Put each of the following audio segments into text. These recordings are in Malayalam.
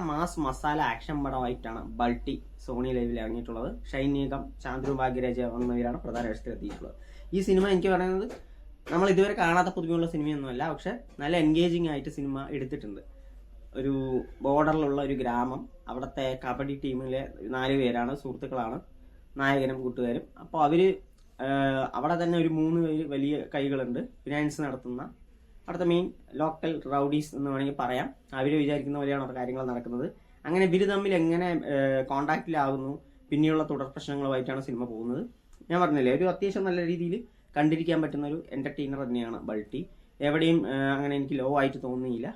മാസ് മസാല ആക്ഷൻ പടമായിട്ടാണ് ബൾട്ടി സോണി ലൈവിൽ ഇറങ്ങിയിട്ടുള്ളത്. ഷൈൻ നിഗം, ചാന്ദ്രു ഭാഗ്യരാജ് എന്നിവരാണ് പ്രധാന വേഷത്തിൽ എത്തിയിട്ടുള്ളത്. ഈ സിനിമ എനിക്ക് പറയുന്നത് നമ്മൾ ഇതുവരെ കാണാത്ത പുതുമയുള്ള സിനിമയൊന്നുമല്ല, പക്ഷെ നല്ല എൻഗേജിങ് ആയിട്ട് സിനിമ എടുത്തിട്ടുണ്ട്. ഒരു ബോർഡറിലുള്ള ഒരു ഗ്രാമം, അവിടുത്തെ കബഡി ടീമിലെ 4 പേരാണ്, സുഹൃത്തുക്കളാണ്, നായകനും കൂട്ടുകാരും. അപ്പോൾ അവര് അവിടെ തന്നെ ഒരു 3 പേര് വലിയ കൈകളുണ്ട്, ഫിനാൻസ് നടത്തുന്ന അവിടുത്തെ മെയിൻ ലോക്കൽ റൗഡീസ് എന്ന് വേണമെങ്കിൽ പറയാം. അവർ വിചാരിക്കുന്ന പോലെയാണ് അവിടെ കാര്യങ്ങൾ നടക്കുന്നത്. അങ്ങനെ ഇവർ തമ്മിൽ എങ്ങനെ കോണ്ടാക്റ്റിലാകുന്നു, പിന്നെയുള്ള തുടർ പ്രശ്നങ്ങളുമായിട്ടാണ് സിനിമ പോകുന്നത്. ഞാൻ പറഞ്ഞില്ലേ, ഒരു അത്യാവശ്യം നല്ല രീതിയിൽ കണ്ടിരിക്കാൻ പറ്റുന്ന ഒരു എന്റർടൈനർ തന്നെയാണ് ബൾട്ടി. എവിടെയും അങ്ങനെ എനിക്ക് ലോ ആയിട്ട് തോന്നിയില്ല.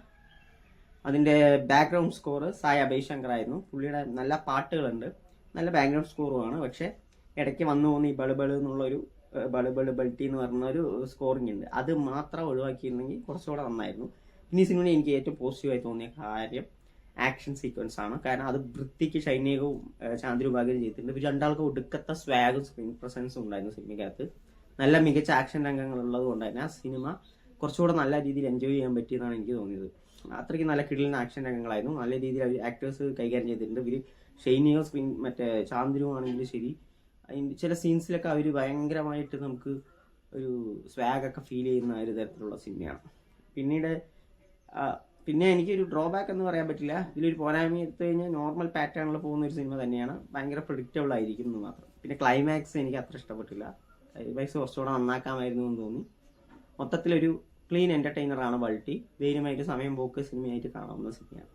അതിൻ്റെ ബാക്ക്ഗ്രൗണ്ട് സ്കോർ സായ് അഭയശങ്കർ ആയിരുന്നു. പുള്ളിയുടെ നല്ല പാട്ടുകളുണ്ട്, നല്ല ബാക്ക്ഗ്രൗണ്ട് സ്കോറുമാണ്. പക്ഷെ ഇടയ്ക്ക് വന്നു പോകുന്ന ഈ ബളുബള് എന്നുള്ളൊരു ബൾട്ടി എന്ന് പറഞ്ഞ ഒരു സ്കോറിംഗ് ഉണ്ട്. അത് മാത്രം ഒഴിവാക്കിയിരുന്നെങ്കിൽ കുറച്ചുകൂടെ നന്നായിരുന്നു. ഇനി സിനിമയിൽ എനിക്ക് ഏറ്റവും പോസിറ്റീവായി തോന്നിയ കാര്യം ആക്ഷൻ സീക്വൻസ് ആണ്. കാരണം അത് വൃത്തിക്ക് ഷൈനികവും ചാന്ദ്രു ഭാഗ്യം ചെയ്തിട്ടുണ്ട്. ഇവർ രണ്ടാൾക്ക് ഒടുക്കത്തെ സ്വാഗും സ്ക്രീൻ പ്രസൻസും ഉണ്ടായിരുന്നു സിനിമയ്ക്കകത്ത്. നല്ല മികച്ച ആക്ഷൻ രംഗങ്ങൾ ഉള്ളത് കൊണ്ട് തന്നെ ആ സിനിമ കുറച്ചുകൂടെ നല്ല രീതിയിൽ എൻജോയ് ചെയ്യാൻ പറ്റിയെന്നാണ് എനിക്ക് തോന്നിയത്. അത്രയ്ക്ക് നല്ല കിടിലൻ ആക്ഷൻ രംഗങ്ങളായിരുന്നു. നല്ല രീതിയിൽ അവർ ആക്ടേഴ്സ് കൈകാര്യം ചെയ്തിട്ടുണ്ട്. ഇവർ ഷൈനിക സ്ക്രീൻ മറ്റേ ചാന്ദ്രു ആണെങ്കിലും ശരി, അതിൻ്റെ ചില സീൻസിലൊക്കെ അവർ ഭയങ്കരമായിട്ട് നമുക്ക് ഒരു സ്വാഗൊക്കെ ഫീൽ ചെയ്യുന്ന ഒരു തരത്തിലുള്ള സിനിമയാണ്. പിന്നെ എനിക്കൊരു ഡ്രോബാക്ക് എന്ന് പറയാൻ പറ്റില്ല. ഇതിലൊരു പോരായ്മ എടുത്തു കഴിഞ്ഞാൽ നോർമൽ പാറ്റേണിൽ പോകുന്ന ഒരു സിനിമ തന്നെയാണ്, ഭയങ്കര പ്രിഡിക്റ്റബിൾ ആയിരിക്കും എന്ന് മാത്രം. പിന്നെ ക്ലൈമാക്സ് എനിക്ക് അത്ര ഇഷ്ടപ്പെട്ടില്ല. ക്ലൈമാക്സ് കുറച്ചുകൂടെ നന്നാക്കാമായിരുന്നു എന്ന് തോന്നി. മൊത്തത്തിലൊരു ക്ലീൻ എന്റർടൈനറാണ് ബൾട്ടി. ധൈര്യമായിട്ട് സമയം പോക്ക് സിനിമയായിട്ട് കാണാവുന്ന സിനിമയാണ്.